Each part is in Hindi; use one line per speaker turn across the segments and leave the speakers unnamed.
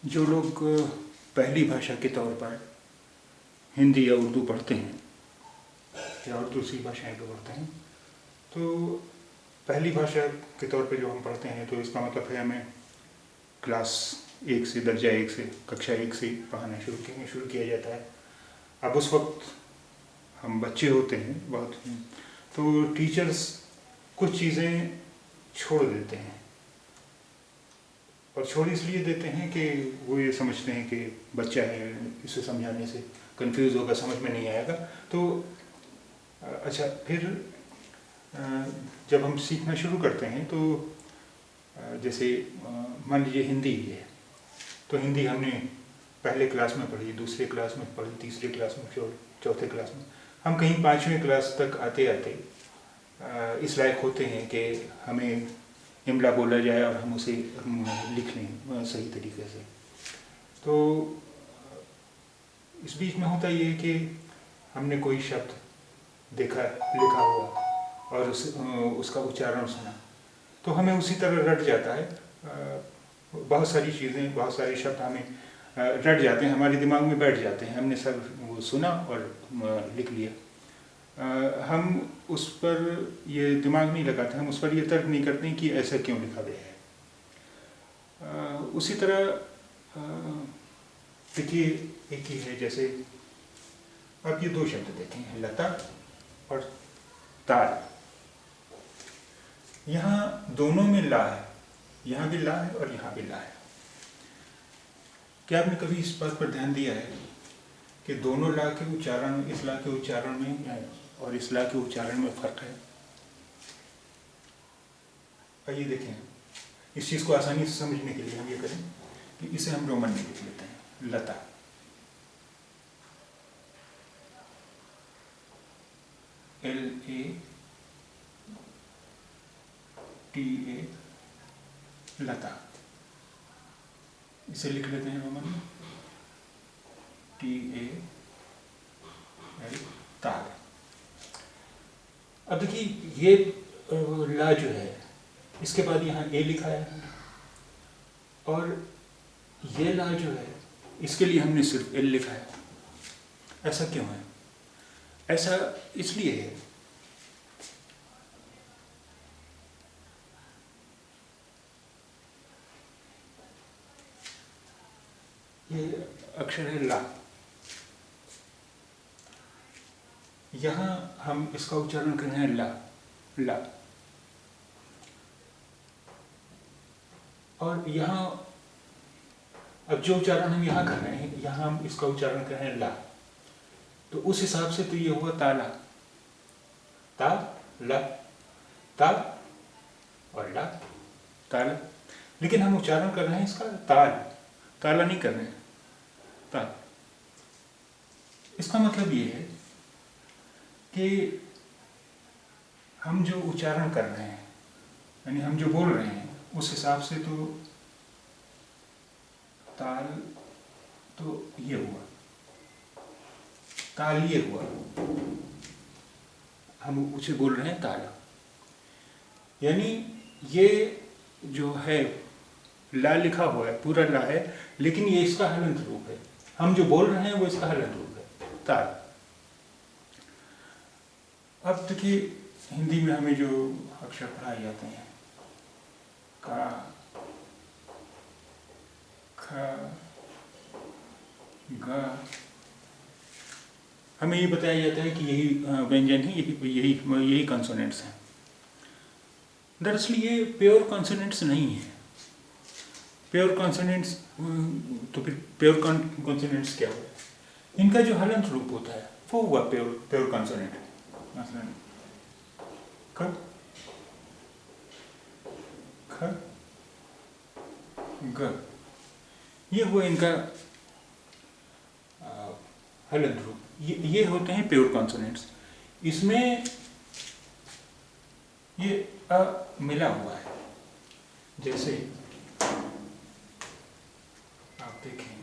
जो लोग पहली भाषा के तौर पर हिंदी या उर्दू पढ़ते हैं या और दूसरी भाषाएं को पढ़ते हैं, तो पहली भाषा के तौर पे जो हम पढ़ते हैं तो इसका मतलब है हमें क्लास 1 से, दर्जा 1 से, कक्षा 1 से पढ़ाना शुरू किया जाता है। अब उस वक्त हम बच्चे होते हैं बहुत, तो टीचर्स कुछ चीज़ें छोड़ देते हैं, और छोड़ इसलिए देते हैं कि वो ये समझते हैं कि बच्चा है, इसे समझाने से कंफ्यूज होगा, समझ में नहीं आएगा। तो अच्छा, फिर जब हम सीखना शुरू करते हैं तो जैसे मान लीजिए हिंदी है, तो हिंदी हमने पहले क्लास में पढ़ी, दूसरे क्लास में पढ़ी, तीसरे क्लास में, चौथे क्लास में, हम कहीं 5वीं क्लास तक आते आते इस लायक होते हैं कि हमें इमला बोला जाए और हम उसे लिख लें सही तरीके से। तो इस बीच में होता ये कि हमने कोई शब्द देखा, लिखा हुआ, और उसका उच्चारण सुना, तो हमें उसी तरह रट जाता है। बहुत सारी चीज़ें, बहुत सारे शब्द हमें रट जाते हैं, हमारे दिमाग में बैठ जाते हैं। हमने सब वो सुना और लिख लिया। हम उस पर ये दिमाग नहीं लगाते, हम उस पर ये तर्क नहीं करते कि ऐसा क्यों लिखा गया है। उसी तरह देखिए, एक ही है, जैसे अब ये 2 शब्द देखें, लता और ताल। यहाँ दोनों में ला है, यहाँ भी ला है और यहाँ भी ला है। क्या आपने कभी इस बात पर ध्यान दिया है कि दोनों ला के उच्चारण, इस ला के उच्चारण में और इस ला के उच्चारण में फर्क है? आइए देखें, इस चीज़ को आसानी से समझने के लिए हम ये करें कि इसे हम रोमन में लिख लेते हैं, लता। LATA, लता। इसे लिख लेते हैं रोमन में TAL, ताल। अब देखिए, ये ला जो है, इसके बाद यहाँ ए लिखा है, और ये ला जो है, इसके लिए हमने सिर्फ एल लिखा है। ऐसा क्यों है? ऐसा इसलिए है ये अक्षर है ला, यहाँ हम इसका उच्चारण कर रहे हैं ला, ला, और यहाँ अब जो उच्चारण हम यहाँ कर रहे हैं, यहाँ हम इसका उच्चारण कर रहे हैं ला, तो उस हिसाब से तो ये हुआ ताला, ता, ला, ता और ला, ताला। लेकिन हम उच्चारण कर रहे हैं इसका ताल, ताला नहीं कर रहे हैं, ताल। इसका मतलब ये है कि हम जो उच्चारण कर रहे हैं, यानी हम जो बोल रहे हैं, उस हिसाब से तो ताल तो ये हुआ, ताल ये हुआ, हम उसे बोल रहे हैं ताला। यानी ये जो है ला लिखा हुआ है, पूरा ला है, लेकिन ये इसका हलंत रूप है। हम जो बोल रहे हैं वो इसका हलंत रूप है, ताल। अब देखिए, हिंदी में हमें जो अक्षर पढ़ाए जाते हैं, का, ख, ग, हमें ये बताया जाता है कि यही व्यंजन है, यही कॉन्सोनेंट्स हैं। दरअसल ये प्योर कॉन्सोनेंट्स नहीं है। प्योर कॉन्सोनेंट्स, तो फिर प्योर कॉन्सोनेंट्स क्या हुआ? इनका जो हलंत रूप होता है वो हुआ प्योर कॉन्सोनेंट। मसलन क, ख, ग, ये हुआ इनका हलंत रूप। ये होते हैं प्योर कॉन्सोनेंट्स। इसमें ये अ मिला हुआ है। जैसे आप देखें,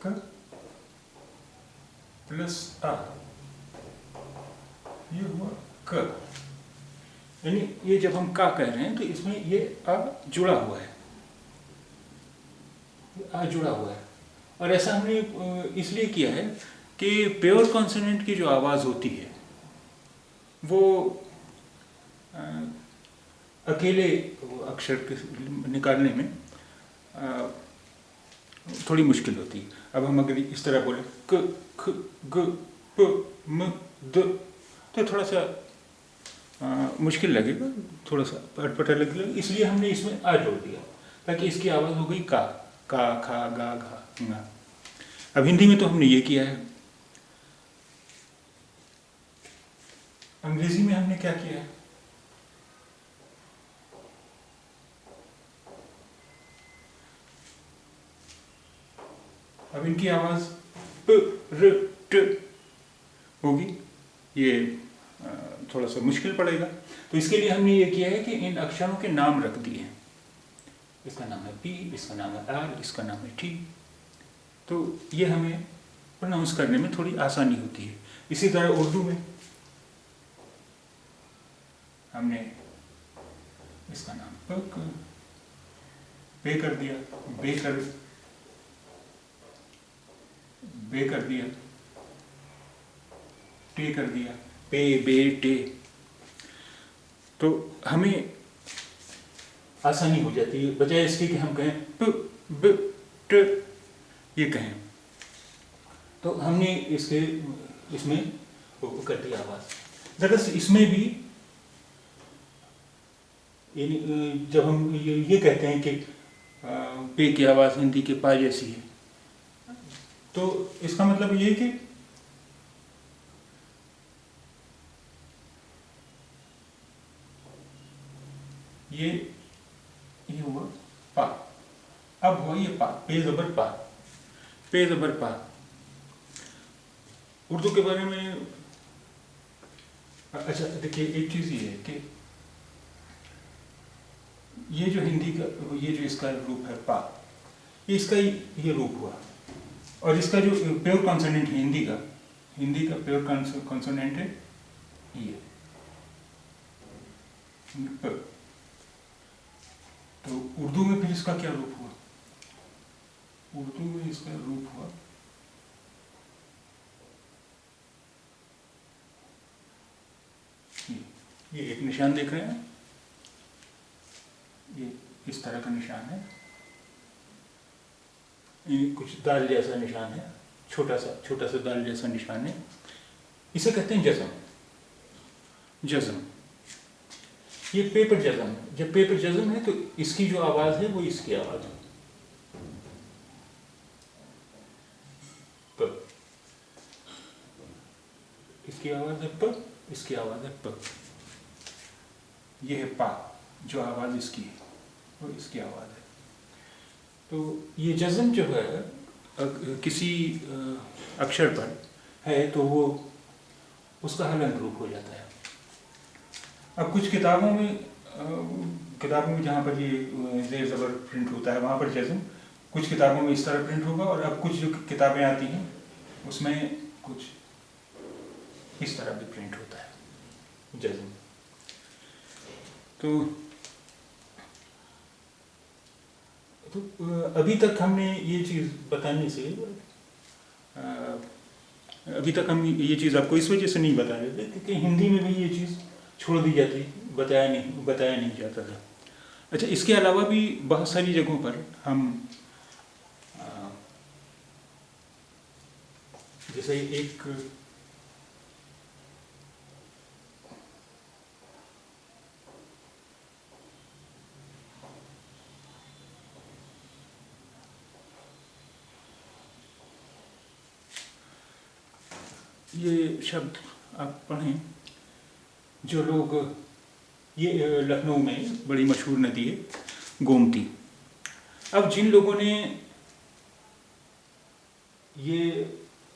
क प्लस अ, ये हुआ क। यानी ये जब हम का कह रहे हैं तो इसमें ये आ जुड़ा हुआ है, आ जुड़ा हुआ है। और ऐसा हमने इसलिए किया है कि प्योर कॉन्सोनेंट की जो आवाज़ होती है वो अकेले अक्षर निकालने में थोड़ी मुश्किल होती है। अब हम अगर इस तरह बोले क ख ग प म द, तो थोड़ा सा मुश्किल लगेगा, थोड़ा सा अटपटा लगेगा, इसलिए हमने इसमें आ जोड़ दिया ताकि इसकी आवाज़ हो गई का खा गा घा गा। अब हिंदी में तो हमने ये किया है, अंग्रेजी में हमने क्या किया है? अब इनकी आवाज़ प र ट होगी, ये थोड़ा सा मुश्किल पड़ेगा। तो इसके लिए हमने ये किया है कि इन अक्षरों के नाम रख दिए हैं। इसका नाम है पी, इसका नाम है आर, इसका नाम है टी। तो ये हमें प्रोनाउंस करने में थोड़ी आसानी होती है। इसी तरह उर्दू में हमने इसका नाम पे कर दिया, बे कर दिया, टे कर दिया, पे बे टे। तो हमें आसानी हो जाती है, बजाय इसके कि हम कहें प ब ट ये कहें। तो हमने इसमें कर दिया आवाज़। दरअसल इसमें भी जब हम ये कहते हैं कि पे की आवाज़ हिंदी के पा जैसी है, तो इसका मतलब ये है कि ये हुआ पा, अब हुआ ये पा, पे ज़बर पा, पे ज़बर पा। उर्दू के बारे में अच्छा देखिए, एक चीज़ ये है कि ये जो हिंदी का ये जो इसका रूप है पा, इसका ये रूप हुआ। और इसका जो प्योर कॉन्सोनेंट है हिंदी का प्योर कॉन्सोनेंट है ये प। तो उर्दू में फिर इसका क्या रूप हुआ? उर्दू में इसका रूप हुआ ये एक निशान देख रहे हैं, ये इस तरह का निशान है, ये कुछ दाल जैसा निशान है, छोटा सा दाल जैसा निशान है। इसे कहते हैं जज़म। ये पेपर जज़म है। जब पेपर जज़म है तो इसकी जो आवाज़ है वो इसकी आवाज़ है प। इसकी आवाज़ है प, इसकी आवाज़ है प। ये है पा, जो आवाज़ इसकी है वो इसकी आवाज़ है। तो ये जज़म जो है किसी अक्षर पर है तो वो उसका हलंत रूप हो जाता है। अब कुछ किताबों में जहाँ पर ये ज़ेर ज़बर प्रिंट होता है वहाँ पर जज़म, कुछ किताबों में इस तरह प्रिंट होगा, और अब कुछ जो किताबें आती हैं उसमें कुछ इस तरह भी प्रिंट होता है जज़म। तो अभी तक हमने ये चीज़ बताने से अभी तक हम ये चीज़ आपको इस वजह से नहीं बता रहे थे क्योंकि हिंदी में भी ये चीज़ छोड़ दी जाती, बताया नहीं जाता था। अच्छा, इसके अलावा भी बहुत सारी जगहों पर हम जैसे एक ये शब्द आप पढ़ें, जो लोग ये लखनऊ में बड़ी मशहूर नदी है गोमती। अब जिन लोगों ने ये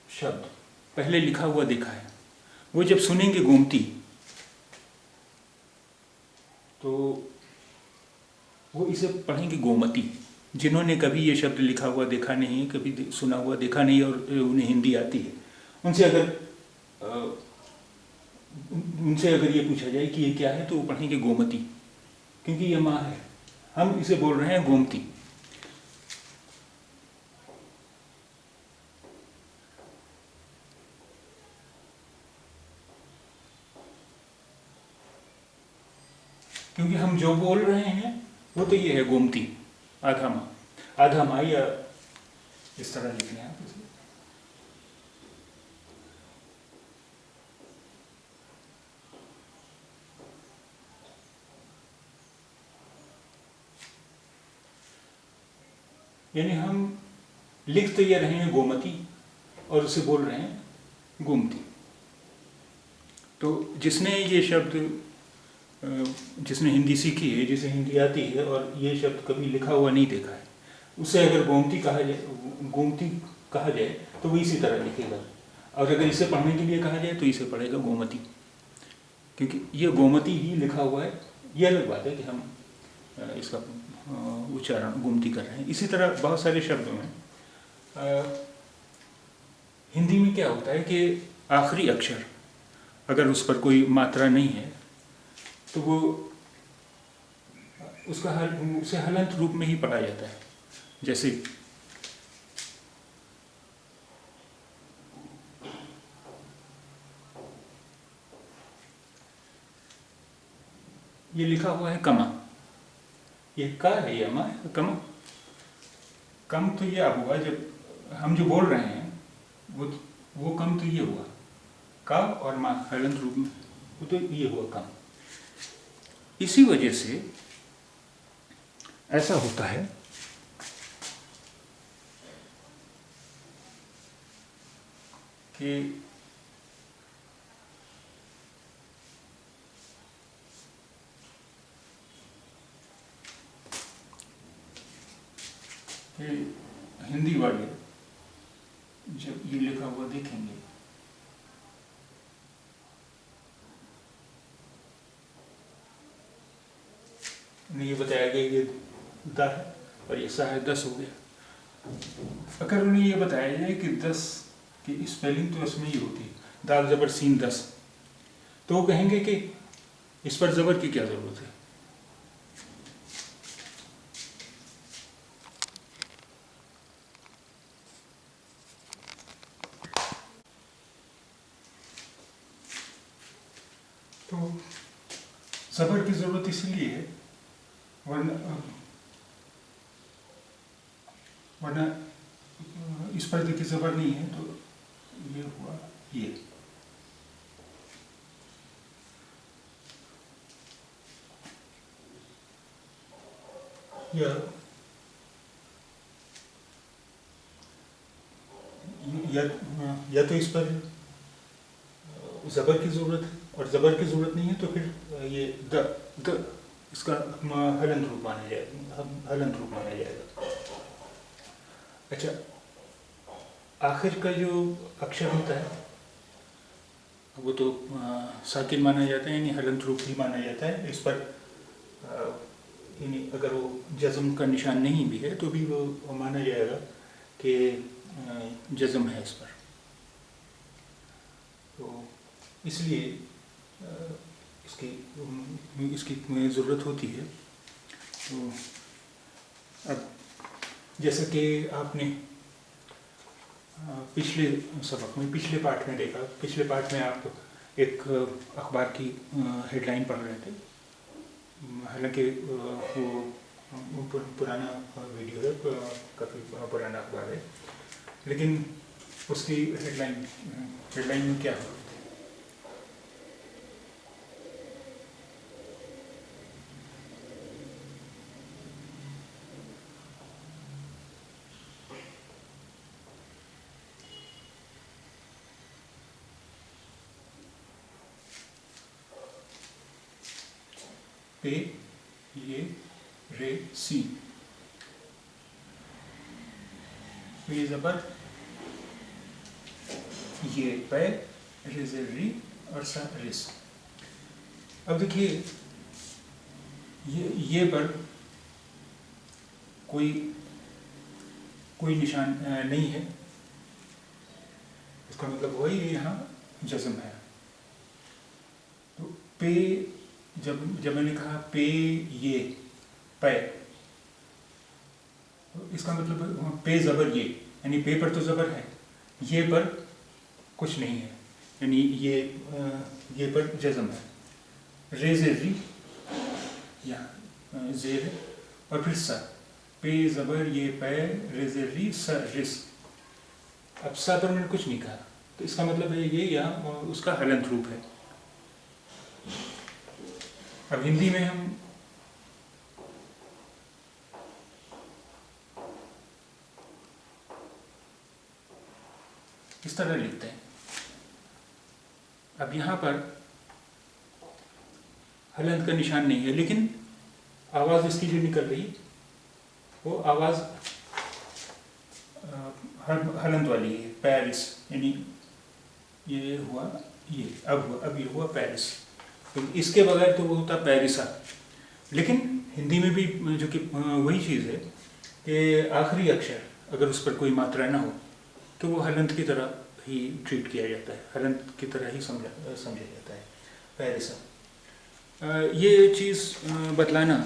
शब्द पहले लिखा हुआ देखा है वो जब सुनेंगे गोमती तो वो इसे पढ़ेंगे गोमती। जिन्होंने कभी ये शब्द लिखा हुआ देखा नहीं, कभी सुना हुआ देखा नहीं और उन्हें हिंदी आती है, उनसे अगर उनसे अगर ये पूछा जाए कि ये क्या है तो वो पढ़ेंगे गोमती, क्योंकि ये माँ है, हम इसे बोल रहे हैं गोमती। क्योंकि हम जो बोल रहे हैं वो तो ये है गोमती, आधा माँ, आधा माँ, या इस तरह लिखने हैं आप इसे। यानी हम लिख तो ये रहे हैं गोमती और उसे बोल रहे हैं गोमती। तो जिसने ये शब्द, जिसने हिंदी सीखी है, जिसे हिंदी आती है और ये शब्द कभी लिखा हुआ नहीं देखा है, उसे अगर गोमती कहा जाए तो वो इसी तरह लिखेगा, और अगर इसे पढ़ने के लिए कहा जाए तो इसे पढ़ेगा गोमती, क्योंकि ये गोमती ही लिखा हुआ है। ये अलग बात है कि हम इसका उच्चारण गोमती कर रहे हैं। इसी तरह बहुत सारे शब्दों में हिंदी में क्या होता है कि आखिरी अक्षर अगर उस पर कोई मात्रा नहीं है तो वो उसे हलंत रूप में ही पढ़ा जाता है। जैसे ये लिखा हुआ है कमा, ये का है, ये मा है, कमा। कम तो ये अब हुआ, जब हम जो बोल रहे हैं वो कम तो ये हुआ, का और मा हलंत रूप में, वो तो ये हुआ कम। इसी वजह से ऐसा होता है कि हिंदी वाले जब ये लिखा हुआ देखेंगे उन्हें ये बताया गया ये दा है और ये सा है, 10 हो गया। अगर उन्हें ये बताया जाए कि 10 की स्पेलिंग तो इसमें ही होती है, दाल जबर सीन 10, तो वो कहेंगे कि इस पर जबर की क्या जरूरत है। तो जबर की जरूरत इसलिए है, वरना इस पर देखिए जबर नहीं है, तो ये हुआ ये। या तो इस पर जबर की जरूरत है, और जबर की जरूरत नहीं है तो फिर ये द इसका हलंत रूप माना जाएगा, हलंत रूप माना जाएगा। अच्छा, आखिर का जो अक्षर होता है वो तो साकिन माना जाता है, यानी हलंत रूप ही माना जाता है। इस पर यानी अगर वो जज्म का निशान नहीं भी है तो भी वो माना जाएगा कि जज्म है इस पर। तो इसलिए इसकी ज़रूरत होती है। तो अब जैसा कि आपने पिछले सबक में, पिछले पाठ में देखा, पिछले पाठ में आप एक अखबार की हेडलाइन पढ़ रहे थे। हालांकि वो पुराना वीडियो है, काफ़ी पुराना अखबार है, लेकिन उसकी हेडलाइन में क्या है? पे ये रे सी, ये जबर ये पे री और सा रिस। अब देखिए ये पर कोई निशान नहीं है, इसका मतलब वही यहाँ जज्म है। पे, जब मैंने कहा पे ये पे, इसका मतलब पे ज़बर ये, यानी पे पर तो ज़बर है, ये पर कुछ नहीं है, यानी ये पर जज़म है। रे ज़ेर री, यहाँ ज़ेर है, और फिर सा, पे ज़बर ये पे, रे ज़ेर री सा रिस। अब सा पर मैंने कुछ नहीं कहा, तो इसका मतलब है ये या उसका हलंत रूप है। अब हिंदी में हम इस तरह लिखते हैं। अब यहाँ पर हलंत का निशान नहीं है, लेकिन आवाज़ इसकी जो निकल रही वो आवाज़ हलंत वाली है, पेरिस, यानी ये हुआ ये, अब ये हुआ पेरिस। तो इसके बगैर तो वो होता पेरिसा। लेकिन हिंदी में भी जो कि वही चीज़ है कि आखिरी अक्षर अगर उस पर कोई मात्रा ना हो तो वो हलंत की तरह ही ट्रीट किया जाता है, हलंत की तरह ही समझा जाता है, पेरिसा। ये चीज़ बतलाना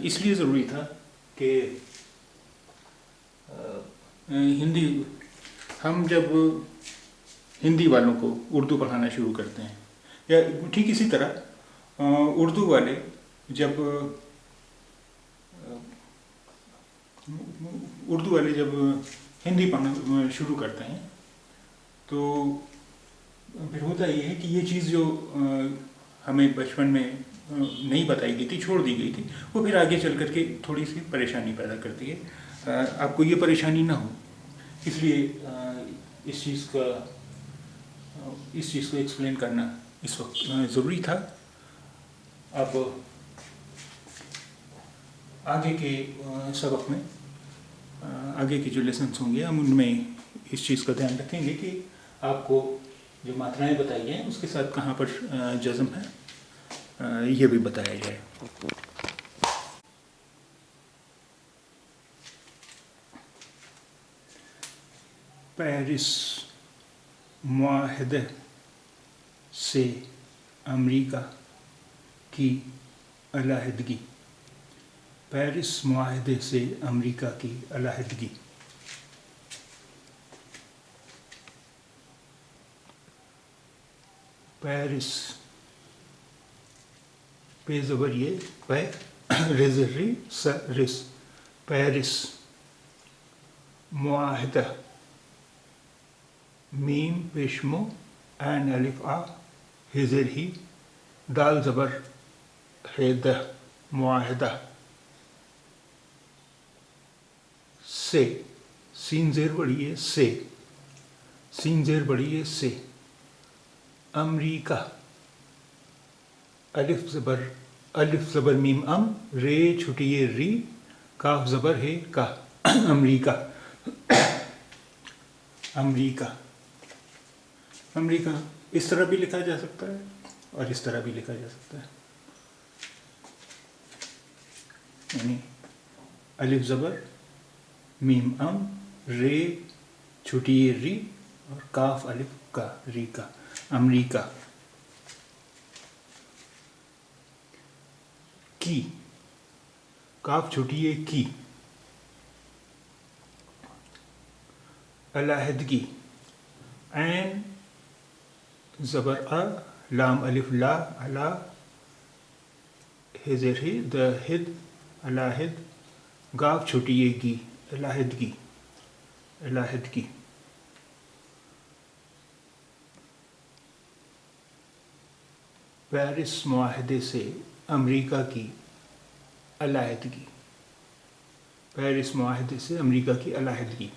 इसलिए ज़रूरी था कि हिंदी, हम जब हिंदी वालों को उर्दू पढ़ाना शुरू करते हैं, या ठीक इसी तरह उर्दू वाले जब हिंदी पढ़ना शुरू करते हैं तो फिर होता ये है कि ये चीज़ जो हमें बचपन में नहीं बताई गई थी, छोड़ दी गई थी, वो फिर आगे चल करके थोड़ी सी परेशानी पैदा करती है। आपको ये परेशानी ना हो, इसलिए इस चीज़ को एक्सप्लेन करना इस वक्त ज़रूरी था। अब आगे के सबक में, आगे के जो लेसन्स होंगे हम उनमें इस चीज़ का ध्यान रखेंगे कि आपको जो मात्राएं बताई हैं उसके साथ कहाँ पर जज़म है ये भी बताया जाए। पेरिस मुआहदे से अमेरिका की अलहदगी। पेरिस मुआहदे से अमेरिका की अलहदगी। पेरिस, पे ज़बर ये पे, रेज़री स रिस, पेरिस। मुआहदा, मीम पेशमो एन अलिफ आ, हिजर ही, दाल ज़बर हैदा, मुआहदा। से, सीन ज़ेर बड़ी है से, सीन ज़ेर बड़ी है से। अमरीका, अलिफ ज़बर मीम अम, रे छुटी ये री, काफ ज़बर है का, अमरीका। अमरीका, अमरीका इस तरह भी लिखा जा सकता है और इस तरह भी लिखा जा सकता है, यानी अलिफ ज़बर मीम अम, रे छुटी ये री और काफ अलिफ का, री का, अमरीका। की, काफ छुटिए की। अलहदगी, ऐन ज़बर अ, लाम अलिफ ला, अला, हिजर ही, द हिद, अलाहिद, गाफ छुटिए गी, अलहदगी, अलहदगी। पेरिस मुआहदे से अमेरिका की अलहदगी। पेरिस मुआहदे से अमेरिका की अलहदगी।